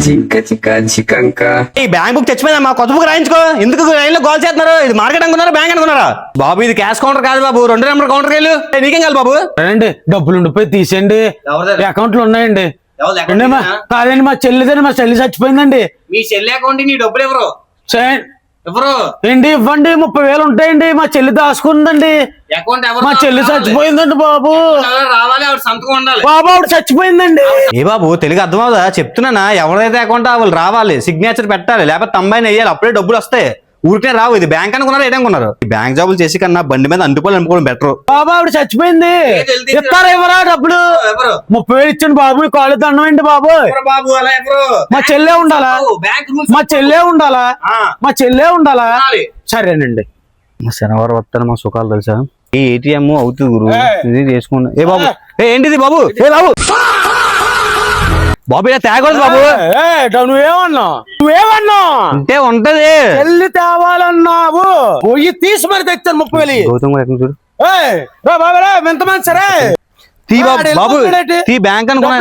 ఈ bank book తెచ్చిపోయిందా మా కొత్త బుక్ రాయించుకో. ఎందుకు లైన్ లో కాల్ చేస్తున్నారు? ఇది మార్కెట్ అనుకున్నారా బ్యాంక్ అనుకున్నారా? బాబు ఇది క్యాష్ కౌంటర్ కాదు బాబు, 2 నెంబర్ కౌంటర్ వెళ్ళు. నీకేం కాదు బాబు? రండి డబ్బులు ఉండిపోయి తీసేయండి, అకౌంట్ లో ఉన్నాయండి. కాదండి మా చెల్లిదండి, మా చెల్లి చచ్చిపోయిందండి. మీ చెల్లి అకౌంట్ నీ డబ్బులు ఎవరు ఎవరు ఏంటి ఇవ్వండి, 30,000 ఉంటాయండి. మా చెల్లి దాచుకుందండి. మా చెల్లి చచ్చిపోయిందండి బాబు. రావాలి, ఆవిడ సంతకం ఉండాలి బాబు. ఆవిడ చచ్చిపోయిందండి. ఏ బాబు తెలుగు అర్థమవుదా? చెప్తున్నానా, ఎవరైతే అకౌంట్ వాళ్ళు రావాలి, సిగ్నేచర్ పెట్టాలి, లేకపోతే తంబాయిని వేయాలి, అప్పుడే డబ్బులు వస్తాయి. ఊరికే రావు. ఇది బ్యాంక్ అనుకున్నారా ఏదనుకున్నారు? ఈ బ్యాంక్ జాబులు చేసి కన్నా బండి మీద అందుకోవాలి అనుకోవడం బెటర్. బాబా ఆవిడ చచ్చిపోయింది. ఇస్తారా ఇవ్వరా డబ్బులు? 30,000 ఇచ్చండి బాబు. కాళ్ళు దండం అండి బాబు. మా చెల్లె ఉండాలా? మా చెల్లె ఉండాలా? మా చెల్లె ఉండాలా? సరేనండి. మా శనివారం వస్తాను, మా సుఖాలు తెలుసా? ఈ ఏటీఎం అవుతుంది గురు, ఇది చేసుకోండి. ఏ బాబు ఏంటిది బాబు? ఏ బాబు బాబు ఇలా తేగలదు బాబు. నువ్వేమన్నా అంటే ఉంటది. చెల్లి తేవాలన్నావు, పోయి తీసి మరి తెచ్చాను 30,000. గౌతమ్ కూడా ఎక్కడ చూడు. ఎంతమంది సరే తీ బాబు తీ. బ్యాంక్ అనుకున్నా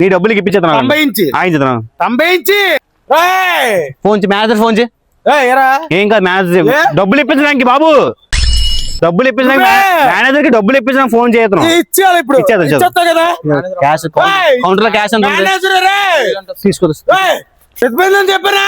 నీ డబ్బులకి ఇప్పించేస్తాను. ఫోన్ మేనేజర్ ఫోన్ చేయి. ఏం కాదు మేనేజర్ డబ్బులు ఇప్పించడానికి బాబు. డబ్బులు ఇప్పించడానికి మేనేజర్ కి డబ్బులు ఇప్పించడానికి ఫోన్ చేస్తాను. క్యాష్ కౌంటర్ లో క్యాష్ ఎంత తీసుకో చెప్పరా.